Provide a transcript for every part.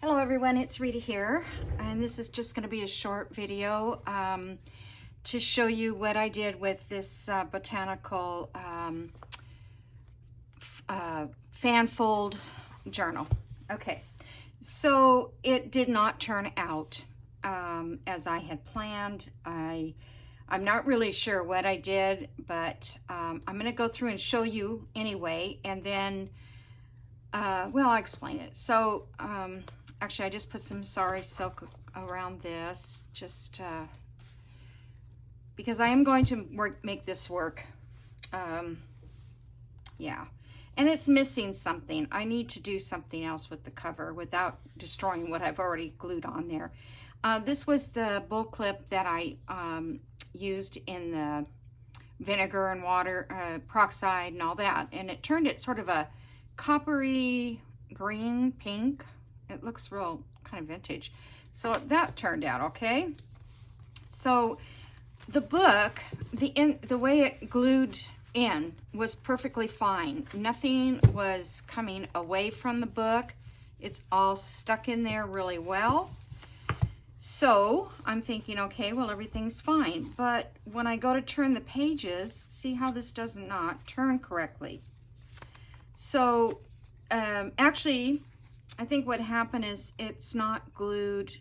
Hello everyone, it's Rita here, and this is just going to be a short video to show you what I did with this botanical fan fold journal. Okay, so it did not turn out as I had planned. I'm not really sure what I did, but I'm going to go through and show you anyway, and then well, I'll explain it. So actually, I just put some sari silk around this, just because I am going to make this work. Yeah, and it's missing something. I need to do something else with the cover without destroying what I've already glued on there. This was the bull clip that I used in the vinegar and water, peroxide and all that, and it turned it sort of a coppery green, pink. It looks real kind of vintage. So that turned out okay. So the book, the way it glued in was perfectly fine. Nothing was coming away from the book. It's all stuck in there really well. So I'm thinking, okay, well, everything's fine. But when I go to turn the pages, see how this does not turn correctly. So actually, I think what happened is it's not glued.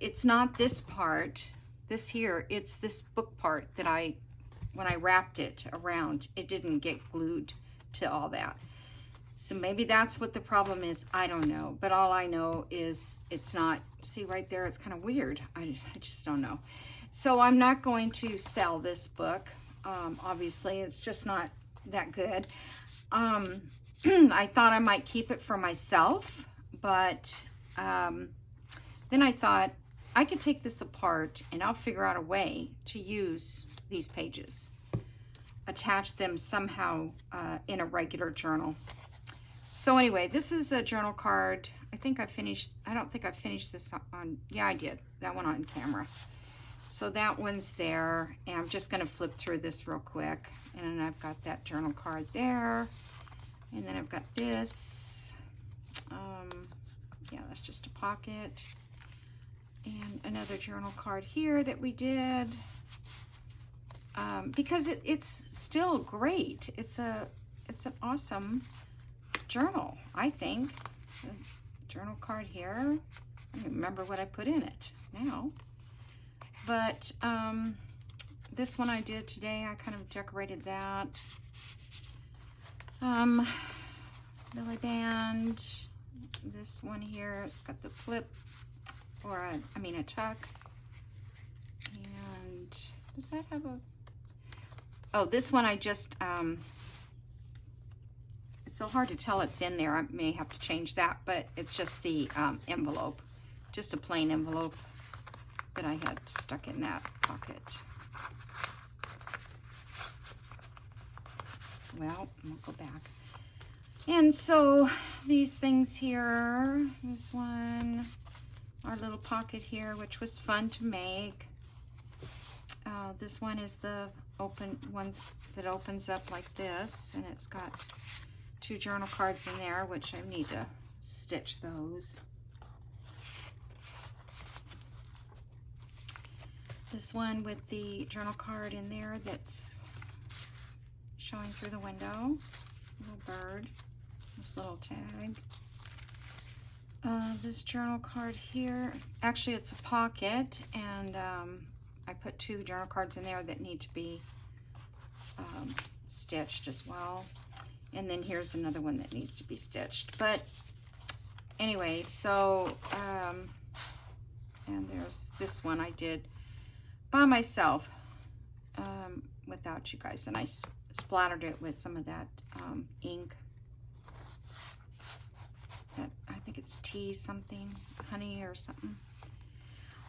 It's not this part, this here. It's this book part that when I wrapped it around, it didn't get glued to all that. So maybe that's what the problem is. I don't know. But all I know is it's not, see right there, it's kind of weird. I just don't know. So I'm not going to sell this book. Obviously, it's just not that good. I thought I might keep it for myself, but then I thought I could take this apart and I'll figure out a way to use these pages, attach them somehow in a regular journal. So anyway, this is a journal card. I don't think I finished this on, yeah, I did, that one on camera. So that one's there, and I'm just going to flip through this real quick. And I've got that journal card there. And then I've got this. Yeah, that's just a pocket. And another journal card here that we did. Because it's still great. It's an awesome journal, I think. The journal card here. I don't remember what I put in it now. But this one I did today, I kind of decorated that. Belly band. This one here, it's got the flip, or a tuck. And does that have a? Oh, this one I just it's so hard to tell it's in there. I may have to change that, but it's just the envelope, just a plain envelope that I had stuck in that pocket. Well, we'll go back. And so these things here, this one, our little pocket here, which was fun to make. This one is the open ones that opens up like this, and it's got 2 journal cards in there, which I need to stitch those. This one with the journal card in there that's showing through the window. Little bird. This little tag. This journal card here. Actually, it's a pocket, and I put 2 journal cards in there that need to be stitched as well. And then here's another one that needs to be stitched. But anyway, so and there's this one I did by myself without you guys, and I splattered it with some of that ink, that I think it's tea something, honey or something.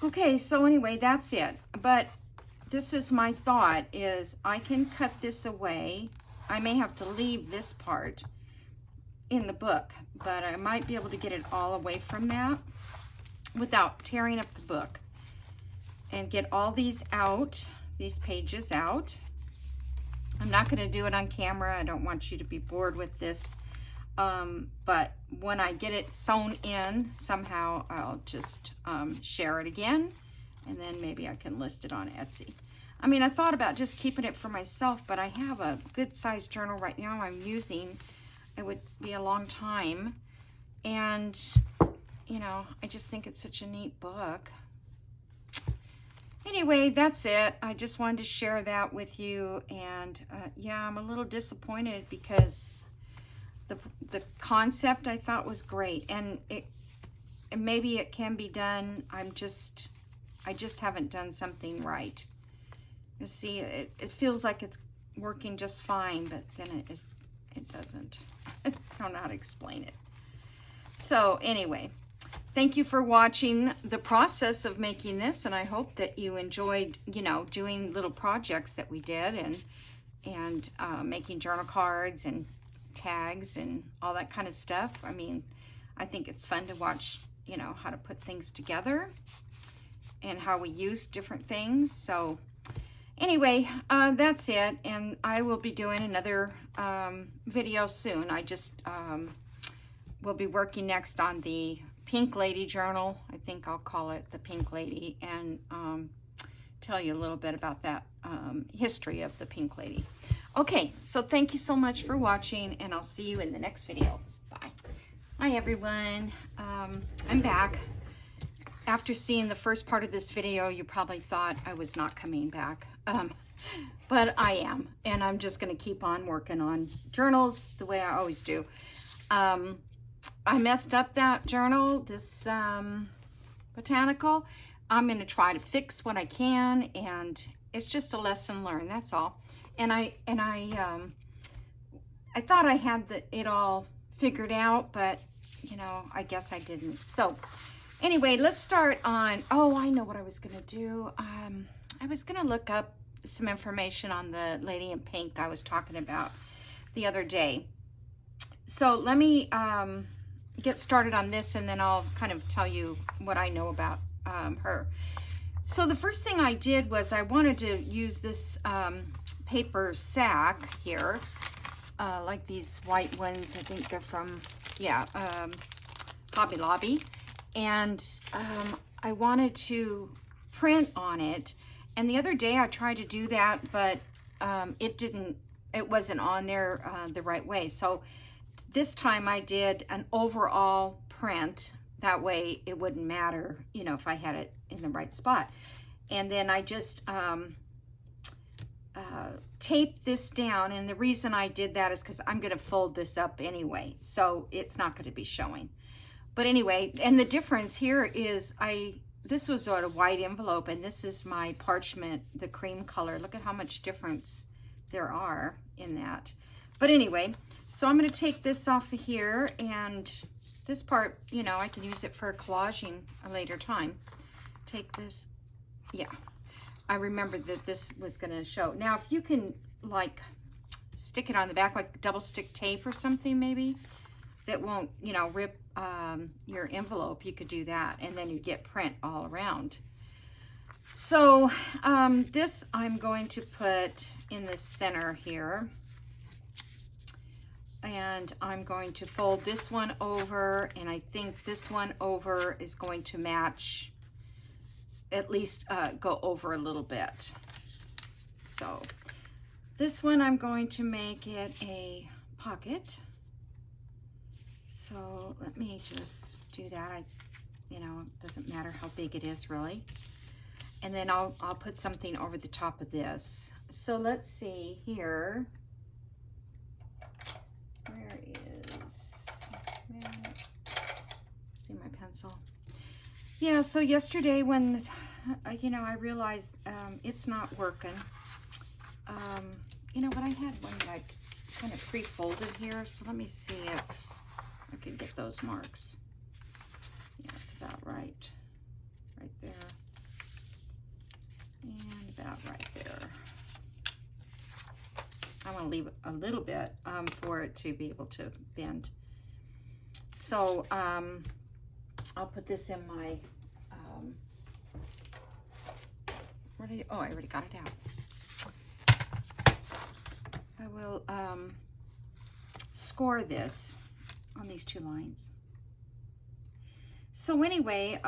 Okay, so anyway, that's it. But this is my thought, is I can cut this away. I may have to leave this part in the book, but I might be able to get it all away from that without tearing up the book, and get all these out, these pages out. I'm not going to do it on camera. I don't want you to be bored with this. But when I get it sewn in, somehow I'll just share it again, and then maybe I can list it on Etsy. I mean, I thought about just keeping it for myself, but I have a good sized journal right now I'm using. It would be a long time, and you know, I just think it's such a neat book. Anyway, that's it. I just wanted to share that with you, and yeah, I'm a little disappointed because the concept I thought was great, and maybe it can be done. I just haven't done something right. You see, it feels like it's working just fine, but then it doesn't. I don't know how to explain it. So anyway, thank you for watching the process of making this, and I hope that you enjoyed, you know, doing little projects that we did, and making journal cards and tags and all that kind of stuff. I mean, I think it's fun to watch, you know, how to put things together and how we use different things. So anyway, that's it, and I will be doing another video soon. I just will be working next on the Pink Lady journal. I think I'll call it the Pink Lady, and tell you a little bit about that history of the Pink Lady. Okay, so thank you so much for watching, and I'll see you in the next video. Bye. Hi everyone, I'm back. After seeing the first part of this video, you probably thought I was not coming back, but I am, and I'm just going to keep on working on journals the way I always do. I messed up that journal, this botanical. I'm going to try to fix what I can, and it's just a lesson learned, that's all. And I thought I had it all figured out, but you know, I guess I didn't. So anyway, let's start on, oh, I know what I was going to do. I was going to look up some information on the Lady in Pink I was talking about the other day. So let me get started on this, and then I'll kind of tell you what I know about her. So the first thing I did was I wanted to use this paper sack here, like these white ones. I think they're from, yeah, Hobby Lobby. And I wanted to print on it. And the other day I tried to do that, but it wasn't on there the right way. So this time I did an overall print. That way it wouldn't matter, you know, if I had it in the right spot. And then I just taped this down. And the reason I did that is because I'm going to fold this up anyway. So it's not going to be showing. But anyway, and the difference here is this was on a white envelope, and this is my parchment, the cream color. Look at how much difference there are in that. But anyway, so I'm going to take this off of here, and this part, you know, I can use it for collaging a later time. Take this, yeah. I remembered that this was going to show. Now, if you can, like, stick it on the back, like double stick tape or something maybe, that won't, you know, rip your envelope, you could do that, and then you get print all around. So this I'm going to put in the center here, and I'm going to fold this one over, and I think this one over is going to match, at least go over a little bit. So this one I'm going to make it a pocket. So let me just do that. You know, it doesn't matter how big it is really. And then I'll put something over the top of this. So let's see here. Where is, see my pencil? Yeah, so yesterday when, you know, I realized it's not working. You know, but I had one that I kind of pre-folded here. So let me see if I could get those marks. Yeah, it's about right there, and about right there. I want to leave a little bit for it to be able to bend. So I'll put this in my, oh, I already got it out. I will score this. on these 2 lines. So anyway,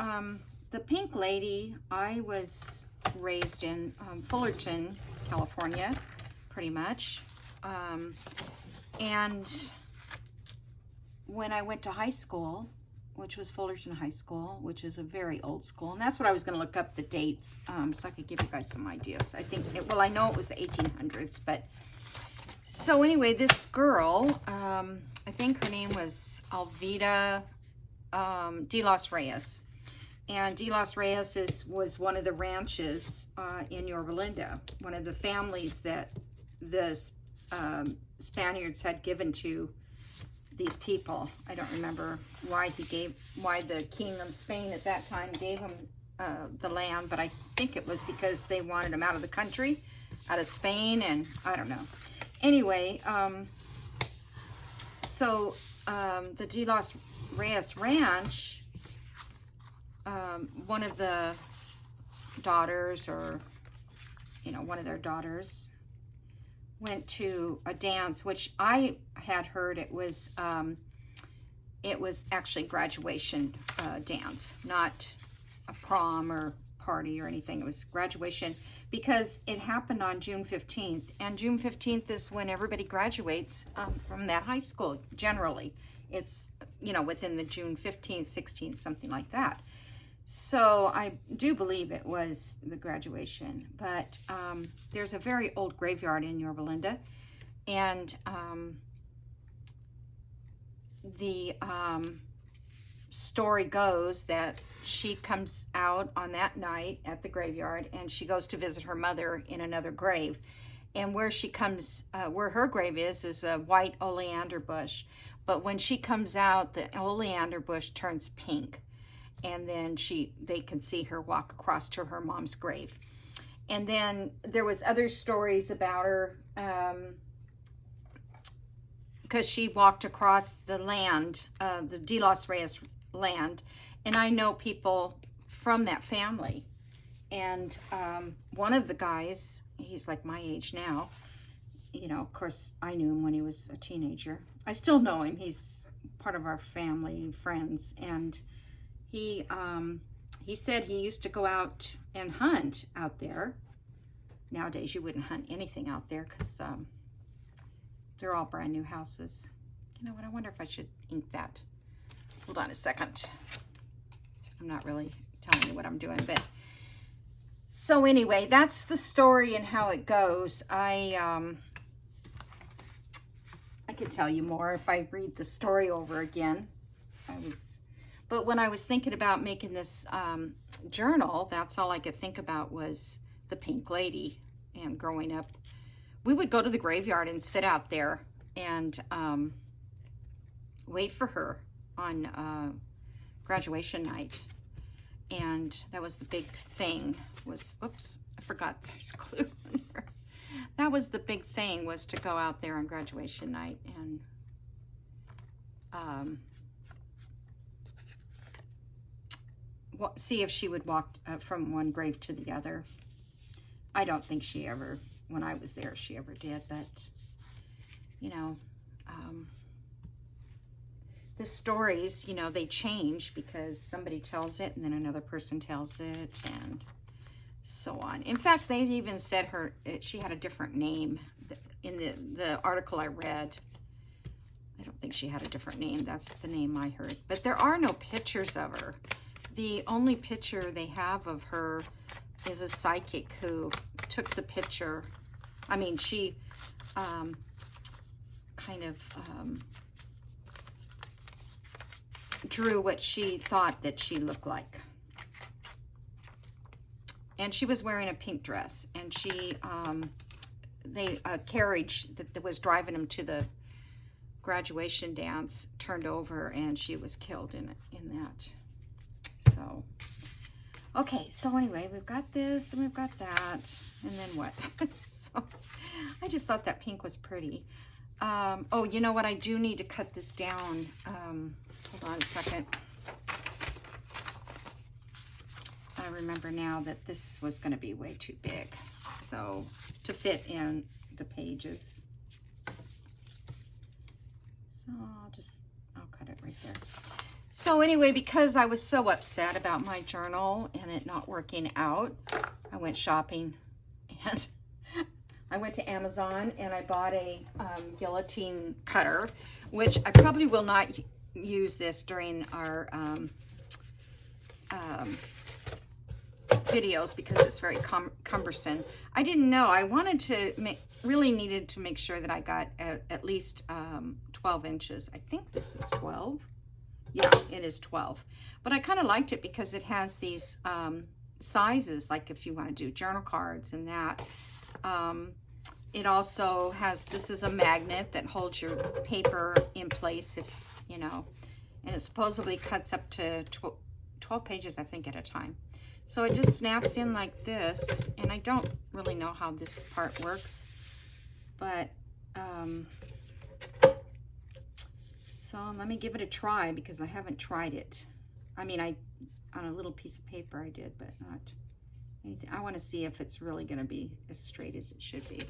the Pink Lady, I was raised in Fullerton, California, pretty much. And when I went to high school, which was Fullerton High School, which is a very old school, and that's what I was going to look up the dates, so I could give you guys some ideas. I think, well, I know it was the 1800s, but so anyway, this girl, I think her name was Alvida de los Reyes. And de los Reyes was one of the ranches in Yorba Linda, one of the families that the Spaniards had given to these people. I don't remember why the King of Spain at that time gave them the land, but I think it was because they wanted them out of the country, out of Spain, and I don't know. Anyway, so the de los Reyes Ranch, one of the daughters, or one of their daughters, went to a dance, which I had heard it was actually graduation dance, not a prom or party or anything. It was graduation because it happened on June 15th, and June 15th is when everybody graduates from that high school. Generally, it's within the June 15th, 16th, something like that. So I do believe it was the graduation, but there's a very old graveyard in Yorba Linda, and the story goes that she comes out on that night at the graveyard, and she goes to visit her mother in another grave, and where she comes, where her grave is a white oleander bush, but when she comes out, the oleander bush turns pink. And then they can see her walk across to her mom's grave. And then there was other stories about her, because she walked across the land, the de los Reyes land. And I know people from that family. And one of the guys, he's like my age now. Of course, I knew him when he was a teenager. I still know him. He's part of our family, friends. And he said he used to go out and hunt out there. Nowadays, you wouldn't hunt anything out there because they're all brand new houses. You know what? I wonder if I should ink that. Hold on a second. I'm not really telling you what I'm doing, but so anyway, that's the story and how it goes. I could tell you more if I read the story over again. But when I was thinking about making this journal, that's all I could think about was the Pink Lady. And growing up, we would go to the graveyard and sit out there and wait for her on graduation night. And that was the big thing oops, I forgot there's glue in there. That was the big thing, was to go out there on graduation night and see if she would walk from one grave to the other. I don't think she ever, when I was there, she ever did, but the stories, they change because somebody tells it and then another person tells it and so on. In fact, they even said she had a different name in the article I read. I don't think she had a different name. That's the name I heard. But there are no pictures of her. The only picture they have of her is a psychic who took the picture. I mean, she kind of drew what she thought that she looked like. And she was wearing a pink dress. And a carriage that was driving them to the graduation dance turned over, and she was killed in that. So, okay, so anyway, we've got this and we've got that, and then what? So, I just thought that pink was pretty. Oh, you know what? I do need to cut this down. Hold on a second. I remember now that this was going to be way too big, so to fit in the pages. So I'll just, okay. cut it right there. So anyway, because I was so upset about my journal and it not working out, I went shopping and I went to Amazon and I bought a guillotine cutter, which I probably will not use this during our videos because it's very cumbersome. I didn't know. I wanted to really needed to make sure that I got at least 12 inches. I think this is 12. Yeah, it is 12. But I kind of liked it because it has these sizes, like if you want to do journal cards and that. It also has, this is a magnet that holds your paper in place, if you know, and it supposedly cuts up to 12 pages, I think, at a time. So it just snaps in like this, and I don't really know how this part works, but so let me give it a try because I haven't tried it. I mean, on a little piece of paper I did, but not anything. I want to see if it's really going to be as straight as it should be.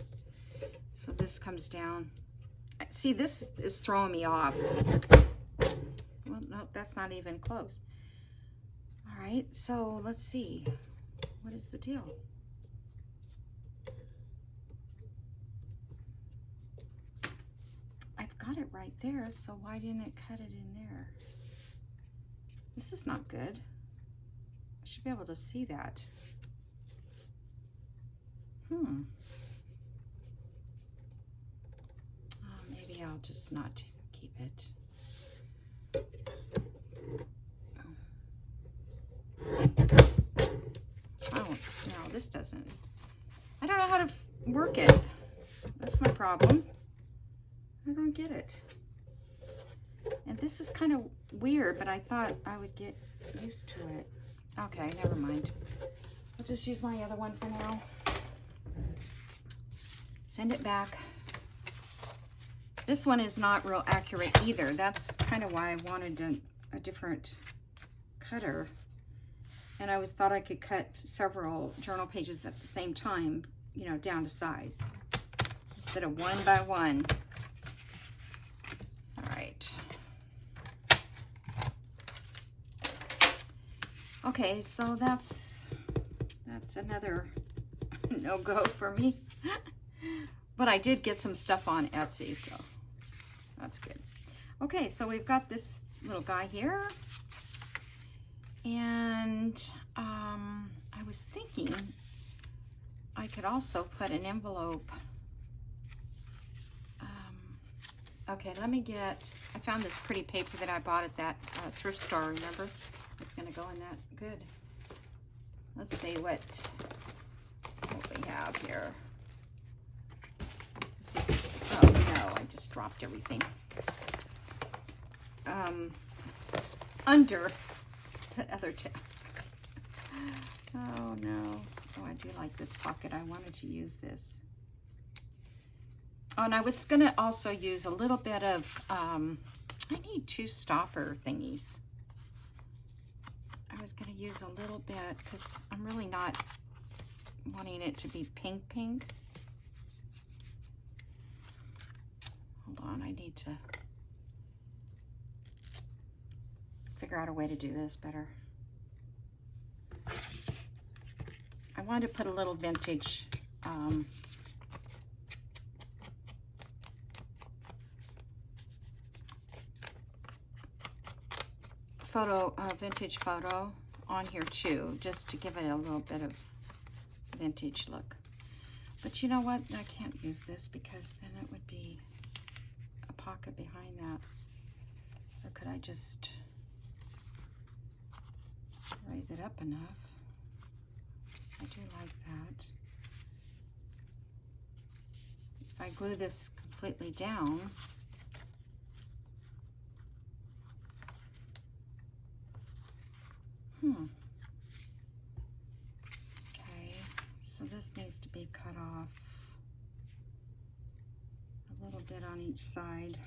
So this comes down. See, this is throwing me off. Well, no, that's not even close. All right, so let's see. What is the deal? I've got it right there, so why didn't it cut it in there? This is not good. I should be able to see that. Maybe I'll just not keep it. Oh, no, this doesn't. I don't know how to work it. That's my problem. I don't get it. And this is kind of weird, but I thought I would get used to it. Okay, never mind. I'll just use my other one for now. Send it back. This one is not real accurate either. That's kind of why I wanted a different cutter. And I thought I could cut several journal pages at the same time, you know, down to size, instead of one by one. All right. Okay, so that's another no-go for me. But I did get some stuff on Etsy, so that's good. Okay, so we've got this little guy here. And I was thinking I could also put an envelope. Okay, let me get, I found this pretty paper that I bought at that thrift store, remember? It's going to go in that. Good. Let's see what we have here. Oh no, I just dropped everything. Under the other desk. Oh no. Oh, I do like this pocket. I wanted to use this. Oh, and I was gonna also use a little bit of, I need 2 stopper thingies. I was gonna use a little bit because I'm really not wanting it to be pink. Hold on, I need to figure out a way to do this better. I wanted to put a little vintage vintage photo on here too, just to give it a little bit of vintage look. But you know what? I can't use this because then it would be a pocket behind that. Or could I just raise it up enough? I do like that. If I glue this completely down, okay, so this needs to be cut off a little bit on each side.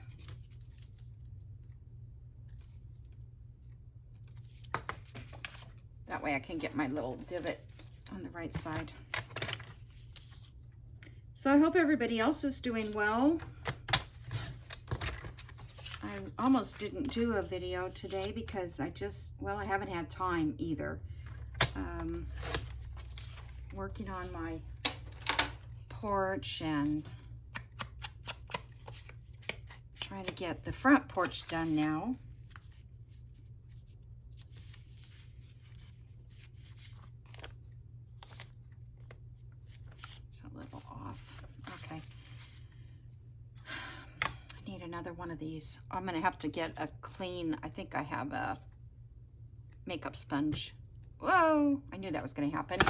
That way I can get my little divot on the right side. So I hope everybody else is doing well. I almost didn't do a video today because I haven't had time either. Working on my porch and trying to get the front porch done now. It's a little off. Okay. I need another one of these. I'm going to have to get a clean, I think I have a makeup sponge. Whoa! I knew that was going to happen.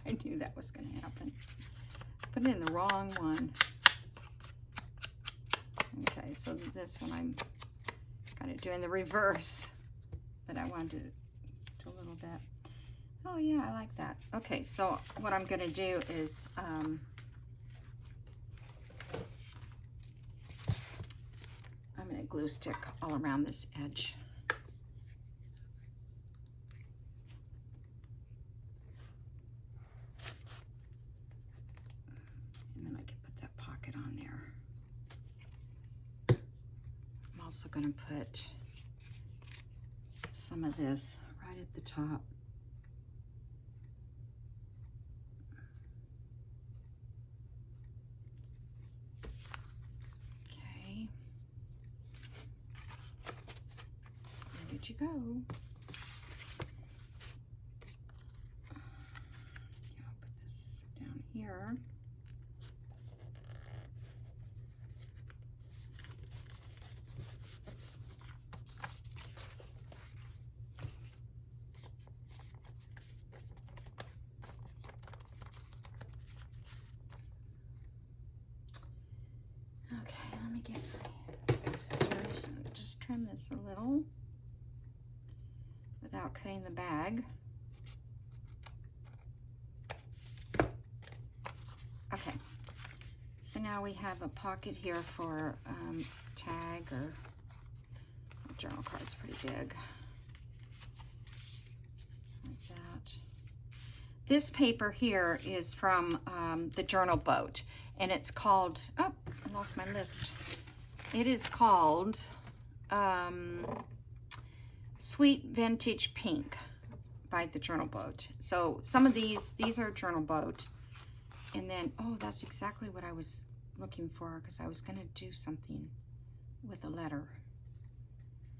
I knew that was going to happen. Put it in the wrong one. Okay, so this one I'm kind of doing the reverse, but I wanted to do a little bit. Oh yeah, I like that. Okay, so what I'm going to do is I'm going to glue stick all around this edge. And then I can put that pocket on there. I'm also going to put some of this right at the top. Okay. Where did you go? Yeah, I'll put this down here. Okay, let me get my scissors and just trim this a little without cutting the bag. Okay, so now we have a pocket here for tag or journal card's pretty big. Like that. This paper here is from the Journal Boat, and it's called, oh, I lost my list. It is called Sweet Vintage Pink by the Journal Boat. So some of these are Journal Boat. And then, oh, that's exactly what I was looking for, because I was going to do something with a letter.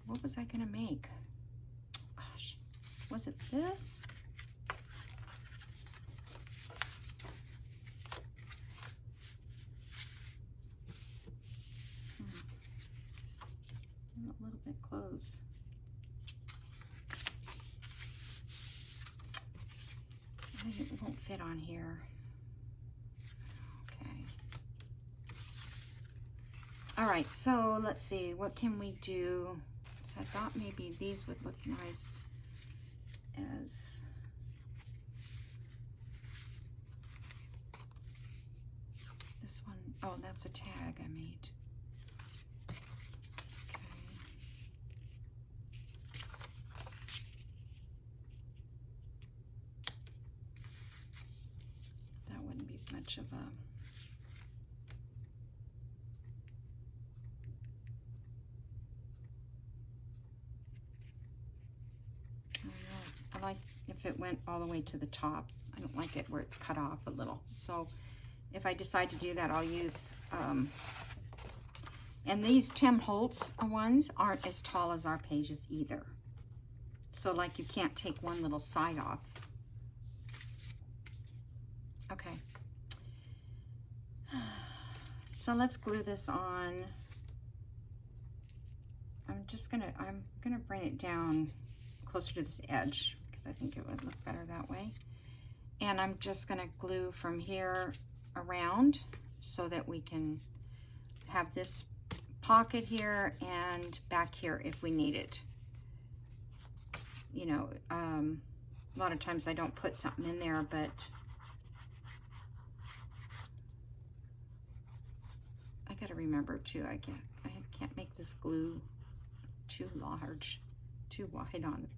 What was I going to make? Gosh, was it this? A little bit close. I think it won't fit on here. Okay. All right, so let's see, what can we do? So I thought maybe these would look nice as this one. Oh, that's a tag I made. Much of a I don't know. I like if it went all the way to the top. I don't like it where it's cut off a little. So if I decide to do that, I'll use and these Tim Holtz ones aren't as tall as our pages either. So like you can't take one little side off. Okay. So let's glue this on. I'm gonna bring it down closer to this edge because I think it would look better that way. And I'm just gonna glue from here around so that we can have this pocket here and back here if we need it. You know, a lot of times I don't put something in there, but I gotta remember too, I can't make this glue too large, too wide on it.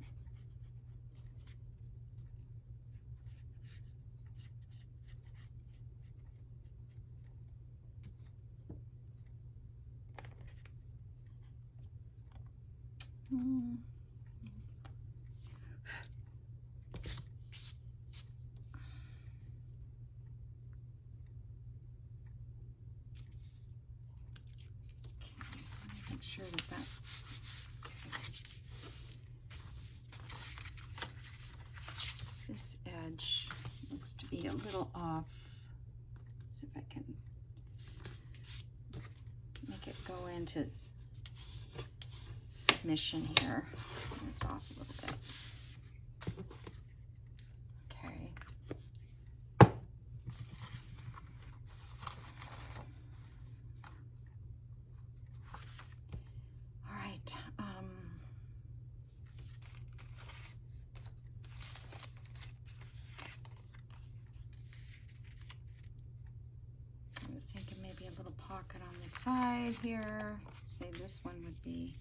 Hmm. Make sure that this edge looks to be a little off. See if I can make it go into submission here. It's off a little bit. Okay. All right. I was thinking maybe a little pocket on the side here. Say this one would be.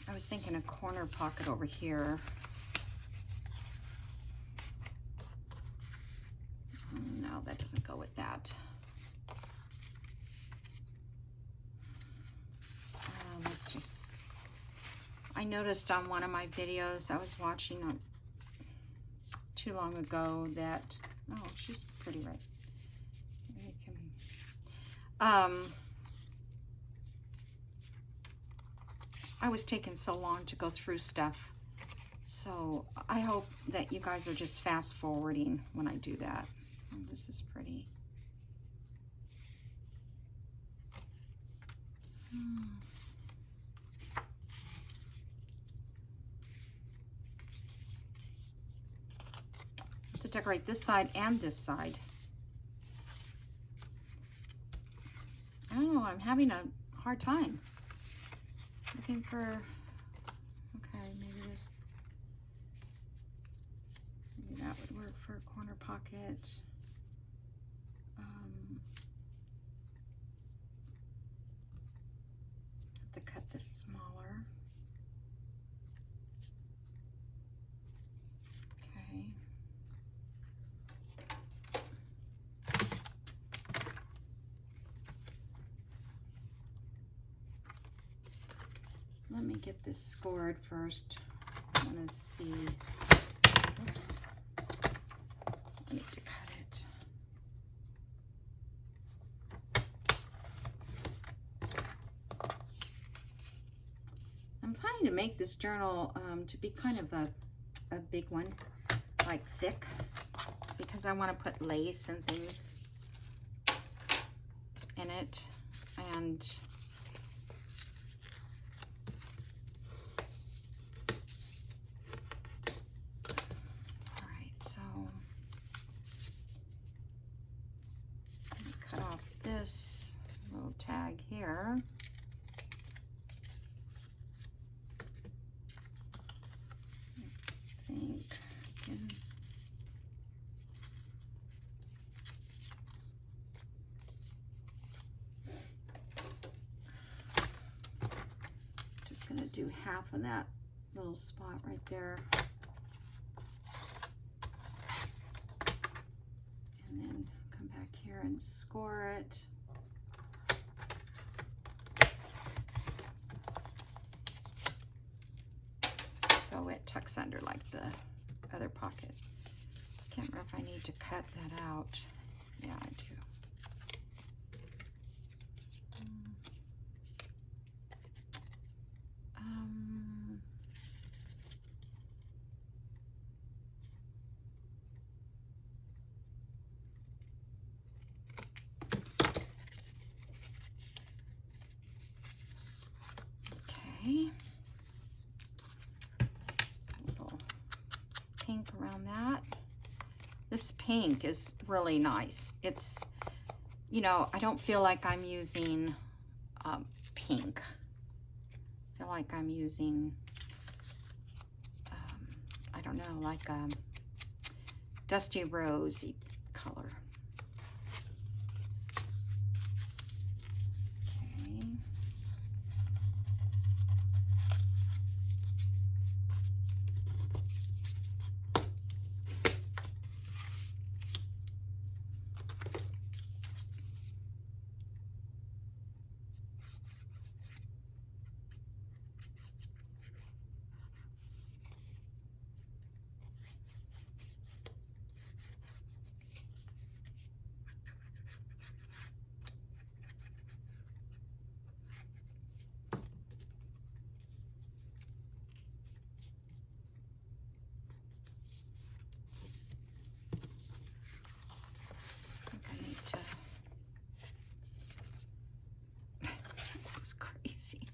I was thinking a corner pocket over here. No, that doesn't go with that. Let's just, I noticed on one of my videos I was watching on too long ago that, oh, she's pretty right. Maybe I can, I was taking so long to go through stuff. So I hope that you guys are just fast forwarding when I do that. Oh, this is pretty. To decorate this side and this side. I don't know, I'm having a hard time. Looking for, okay, maybe this, maybe that would work for a corner pocket. Have to cut this smaller. Okay. Let me get this scored first. I want to see. Oops. I need to cut it. I'm planning to make this journal to be kind of a big one, like thick, because I want to put lace and things in it. And cut off this little tag here. I think just gonna do half of that little spot right there. And then come back here and score it. So it tucks under like the other pocket. Can't remember if I need to cut that out. Yeah, I do. Okay. Little pink around that. This pink is really nice. It's, you know, I don't feel like I'm using pink. I feel like I'm using, I don't know, like a dusty rosy color. Okay.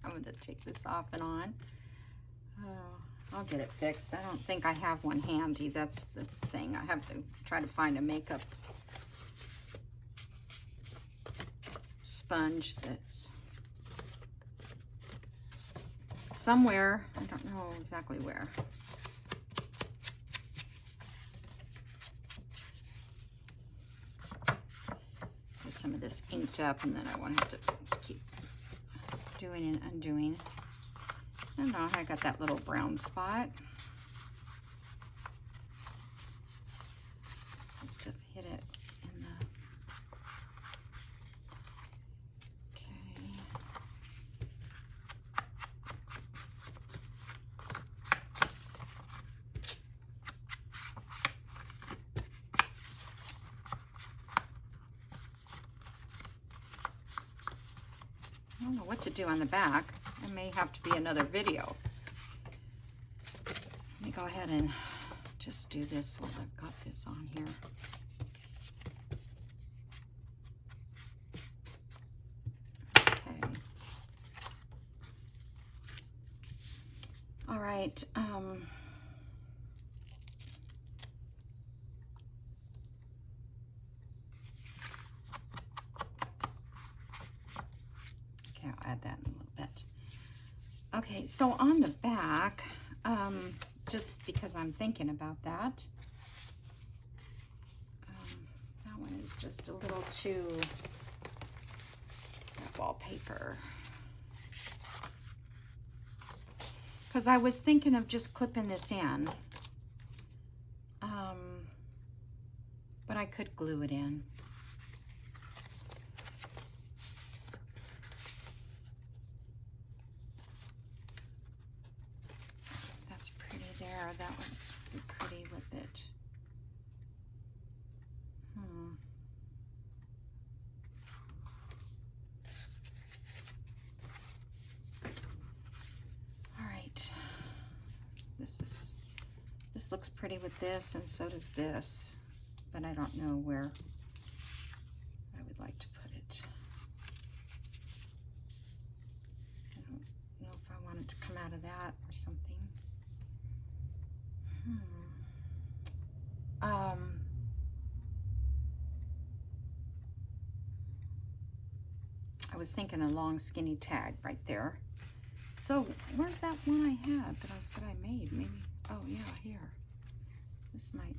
having to take this off and on. I'll get it fixed. I don't think I have one handy. That's the thing. I have to try to find a makeup sponge that's somewhere. I don't know exactly where. Get some of this inked up, and then I won't have to keep doing and undoing. I don't know, I got that little brown spot. Must have hit it in the, okay. I don't know what to do on the back. It may have to be another video. Let me go ahead and just do this while I've got this on here. Okay. All right. Okay, I'll add that in a little bit. Okay, so on the back, just because I'm thinking about that, that one is just a little too, that wallpaper. Because I was thinking of just clipping this in, but I could glue it in. There, that would be pretty with it. All right, this looks pretty with this, and so does this, but I don't know where I would like to put it. I don't know if I want it to come out of that or something. I was thinking a long skinny tag right there. So where's that one I had that I said I made? Maybe, oh yeah, here. This might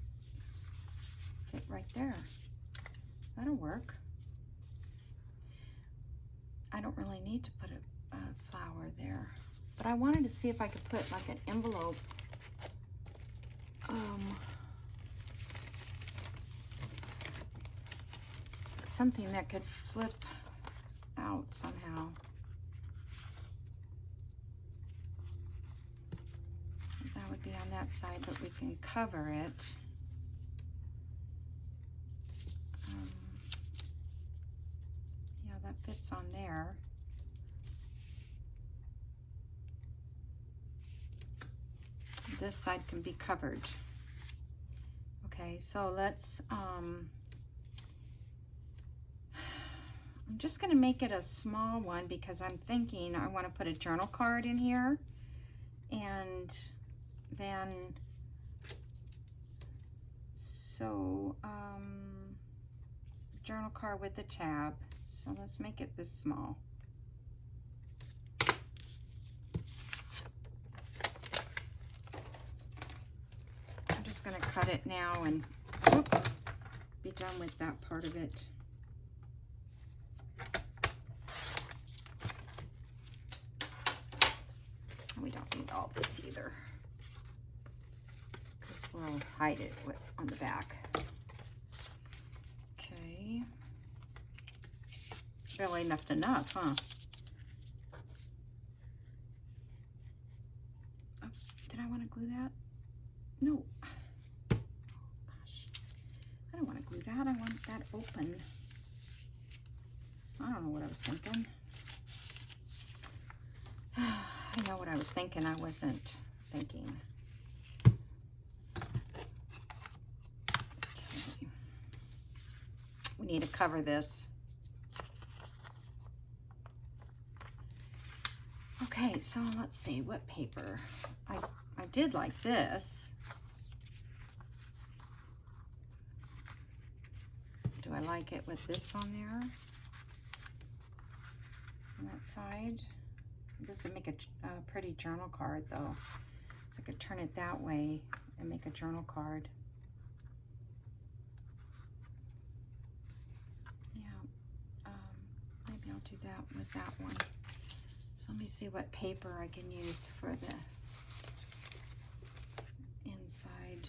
fit right there. That'll work. I don't really need to put a flower there, but I wanted to see if I could put like an envelope. Something that could flip out somehow. That would be on that side, but we can cover it. Yeah, that fits on there. This side can be covered. Okay, so let's, I'm just going to make it a small one because I'm thinking I want to put a journal card in here, and then, so, journal card with the tab. So let's make it this small. I'm just going to cut it now and oops, be done with that part of it. We don't need all this either, because we'll hide it on the back. Okay. Really enough, huh? Oh, did I want to glue that? No. Oh, gosh. I don't want to glue that. I want that open. I don't know what I was thinking. I know what I was thinking. I wasn't thinking. Okay. We need to cover this. Okay, so let's see, what paper? I did like this. Do I like it with this on there? On that side? This would make a pretty journal card though. So I could turn it that way and make a journal card. Yeah, maybe I'll do that with that one. So let me see what paper I can use for the inside.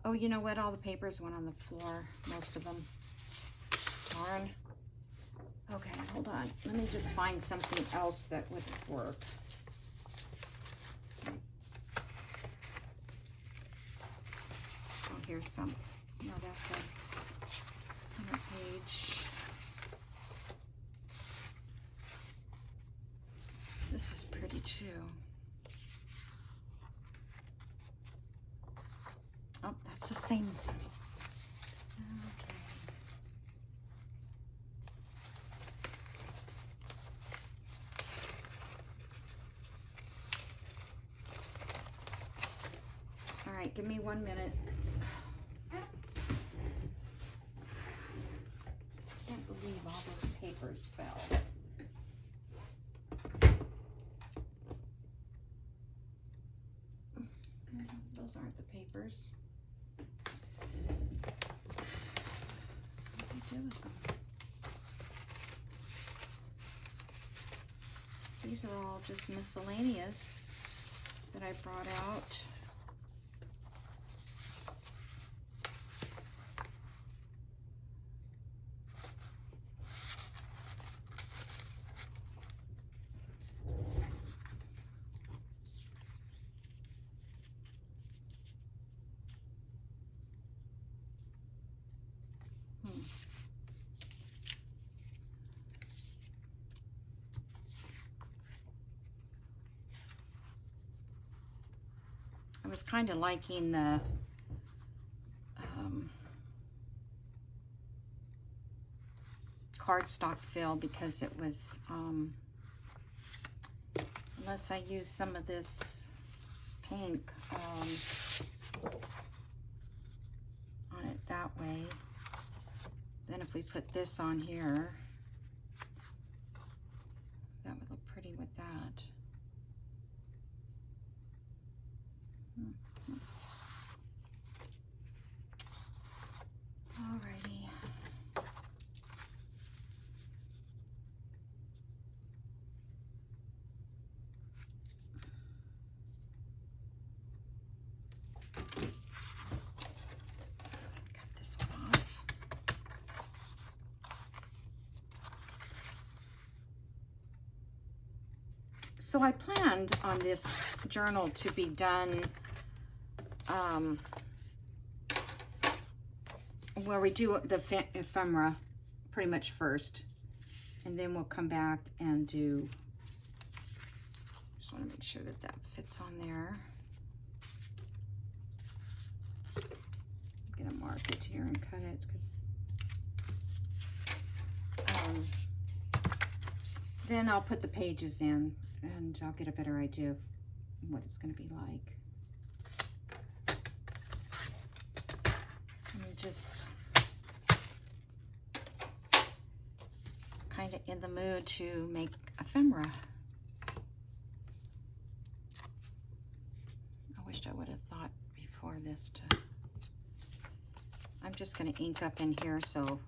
Oh, you know what? All the papers went on the floor, most of them. Darn. Okay, hold on. Let me just find something else that would work. Oh, here's some. No, that's a center page. This is pretty too. Oh, that's the same. Okay. All right, give me 1 minute. Can't believe all those papers fell. Those aren't the papers. What do I do with them? These are all just miscellaneous that I brought out. I was kind of liking the cardstock fill because it was, unless I use some of this pink on it that way, then if we put this on here, that would look pretty with that. Alrighty. Cut this one off. So I planned on this journal to be done where we do the ephemera pretty much first, and then we'll come back and do, just want to make sure that that fits on there. I'm gonna mark it here and cut it because then I'll put the pages in and I'll get a better idea of what it's going to be like. I'm just kind of in the mood to make ephemera. I wished I would have thought before this to, I'm just going to ink up in here so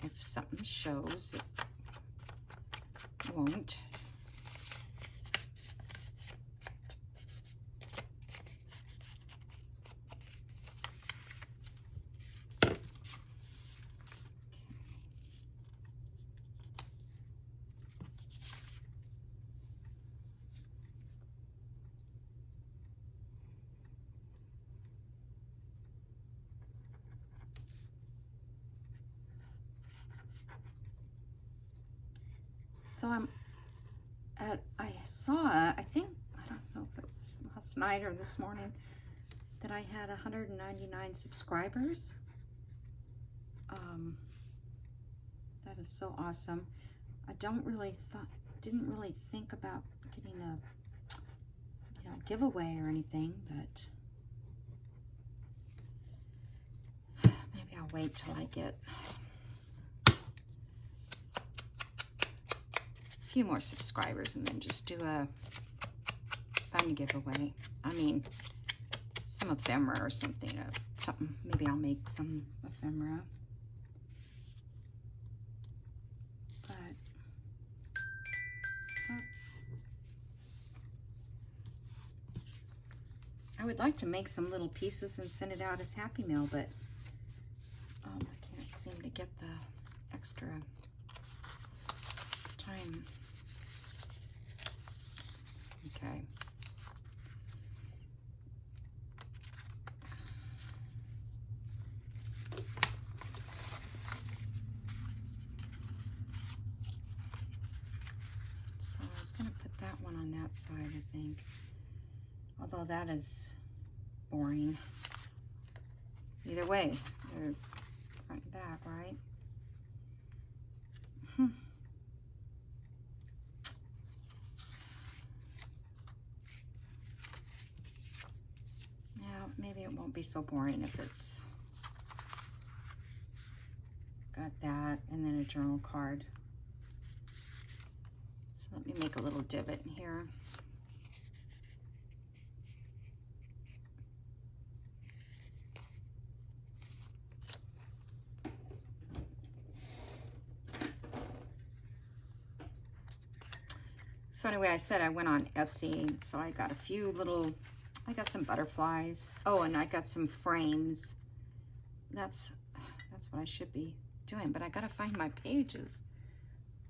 if something shows, it won't. So I saw, I think, I don't know if it was last night or this morning, that I had 199 subscribers. That is so awesome. I don't really didn't really think about getting a, giveaway or anything, but maybe I'll wait till I get a few more subscribers and then just do a fun giveaway. I mean, some ephemera or something. Maybe I'll make some ephemera. But I would like to make some little pieces and send it out as Happy Mail, but I can't seem to get the extra time. Okay. So I was going to put that one on that side, I think. Although that is boring. Either way, they're front and back, right? Now, maybe it won't be so boring if it's got that and then a journal card. So let me make a little divot in here. So anyway, I said I went on Etsy, so I got a few little, I got some butterflies. Oh, and I got some frames. That's what I should be doing, but I gotta find my pages.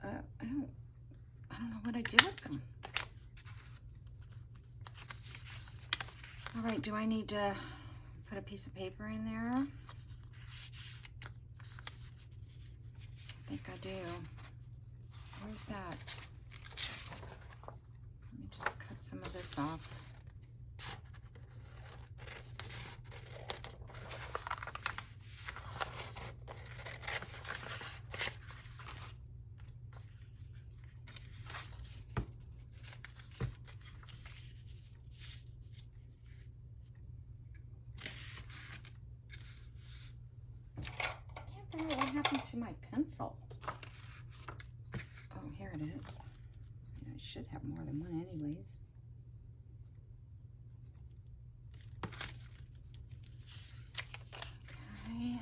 I don't know what I do with them. All right, do I need to put a piece of paper in there? I think I do. Where's that? Let me just cut some of this off. I can't remember what happened to my pencil. Oh, here it is. I should have more than one anyways. Okay.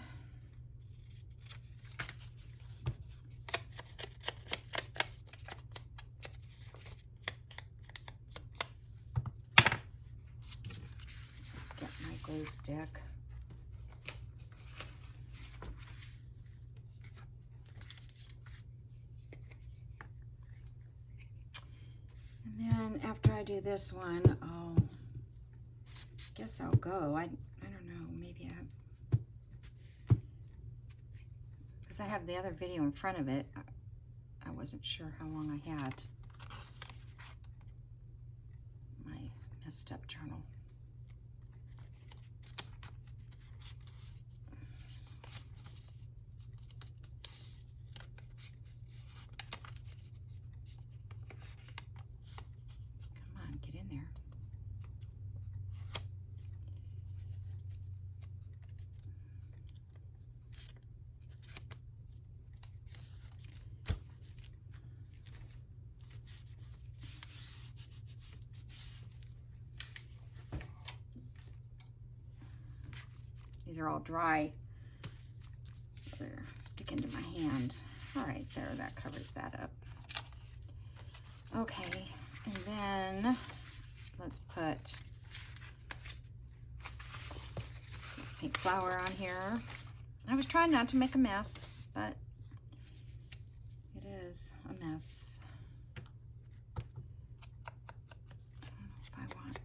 Just get my glue stick. And then after I do this one, guess I'll go. I don't know, maybe because I have the other video in front of it. I wasn't sure how long I had my messed up journal. Come on, get in there. These are all dry, so they're sticking to my hand. All right, there, that covers that up. Okay, and then let's put this pink flower on here. I was trying not to make a mess, but it is a mess. I don't know if I want.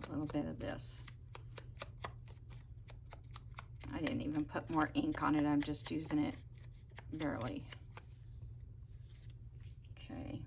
A little bit of this. I didn't even put more ink on it. I'm just using it barely. Okay.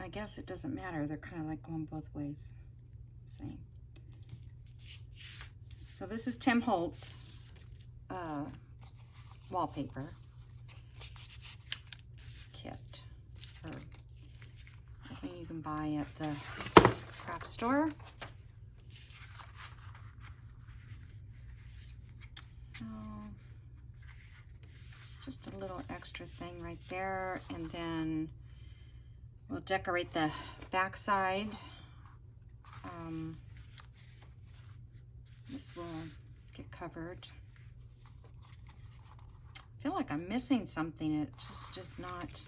I guess it doesn't matter. They're kind of like going both ways. Same. So this is Tim Holtz wallpaper kit. Or I think you can buy at the craft store. So it's just a little extra thing right there, and then we'll decorate the back side. This will get covered. I feel like I'm missing something. It just does not,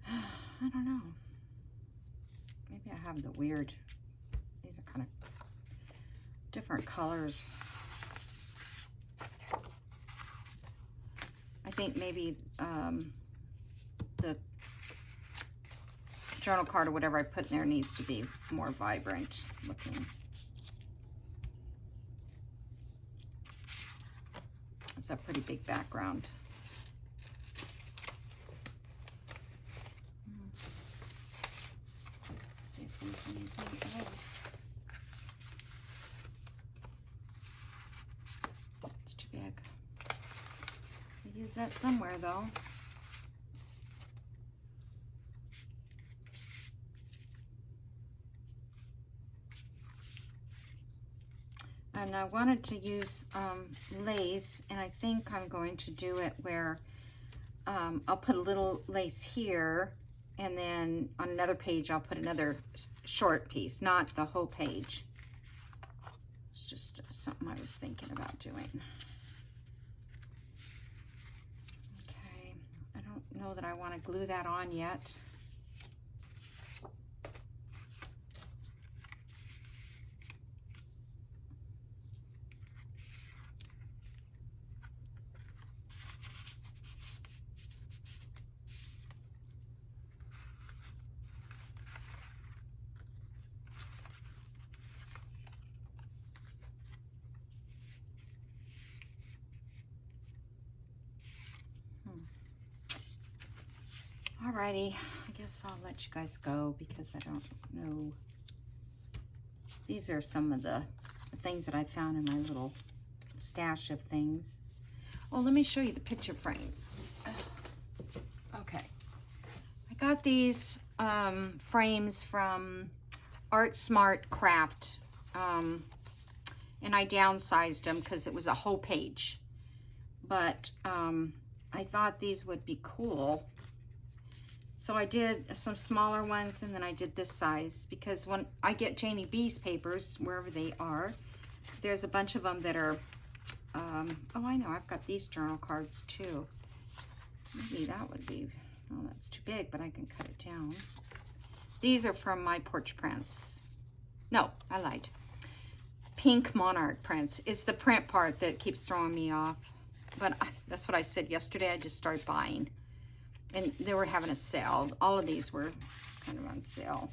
I don't know. Maybe I have the weird, these are kind of different colors. I think maybe the journal card or whatever I put in there needs to be more vibrant looking. It's a pretty big background. Let's see if there's anything else. It's too big. I'll use that somewhere though. And I wanted to use lace, and I think I'm going to do it where I'll put a little lace here, and then on another page I'll put another short piece, not the whole page. It's just something I was thinking about doing. Okay, I don't know that I want to glue that on yet. Alrighty, I guess I'll let you guys go because I don't know. These are some of the things that I found in my little stash of things. Oh, let me show you the picture frames. Okay, I got these frames from Art Smart Craft, and I downsized them because it was a whole page. But I thought these would be cool. So I did some smaller ones, and then I did this size because when I get Janie B's papers, wherever they are, there's a bunch of them that are, oh, I know, I've got these journal cards too. Maybe that would be, oh, that's too big, but I can cut it down. These are from My Porch Prints. No, I lied. Pink Monarch Prints. It's the print part that keeps throwing me off. But that's what I said yesterday. I just started buying. And they were having a sale. All of these were kind of on sale.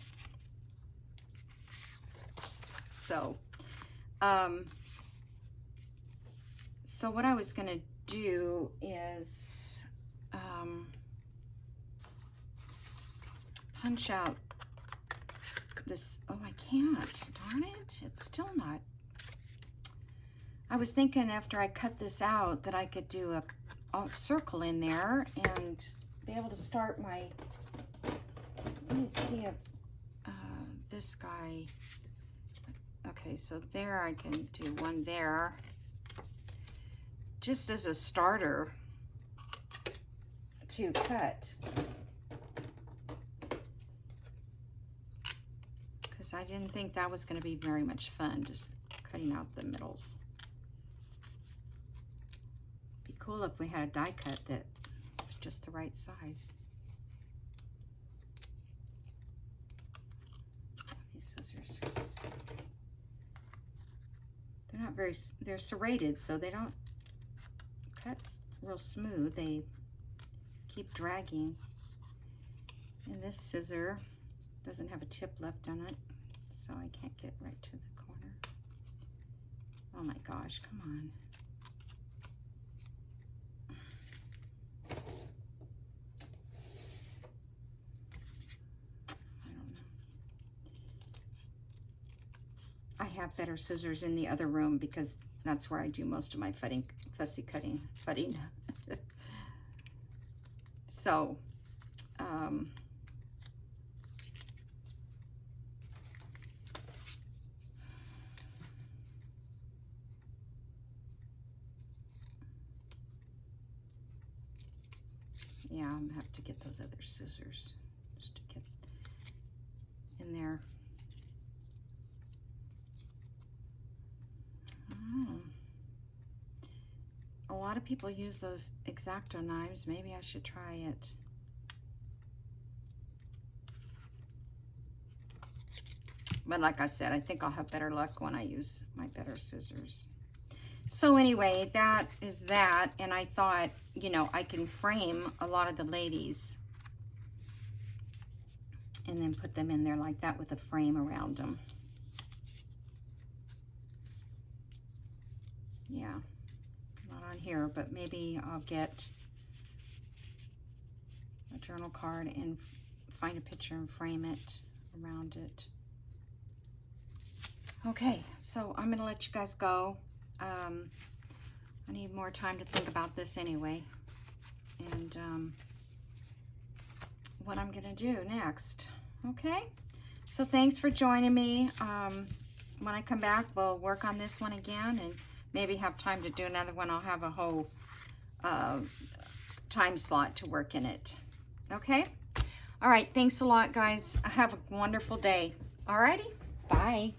So, so what I was going to do is punch out this. Oh, I can't. Darn it. It's still not. I was thinking after I cut this out that I could do a circle in there and be able to start my, let me see if this guy, okay, so there I can do one there just as a starter to cut, because I didn't think that was going to be very much fun, just cutting out the middles. Be cool if we had a die cut that was just the right size. These scissors are not very, they're serrated, so they don't cut real smooth. They keep dragging. And this scissor doesn't have a tip left on it, so I can't get right to the corner. Oh my gosh, come on. I have better scissors in the other room because that's where I do most of my fussy cutting. So, yeah, I'm gonna have to get those other scissors just to get in there. A lot of people use those X-Acto knives. Maybe I should try it. But like I said, I think I'll have better luck when I use my better scissors. So anyway, that is that. And I thought, you know, I can frame a lot of the ladies and then put them in there like that with a frame around them. Yeah, not on here, but maybe I'll get a journal card and find a picture and frame it around it. Okay, so I'm gonna let you guys go. I need more time to think about this anyway, and what I'm gonna do next. Okay, so thanks for joining me. When I come back, we'll work on this one again and maybe have time to do another one. I'll have a whole time slot to work in it. Okay? All right, thanks a lot, guys. Have a wonderful day. All righty, bye.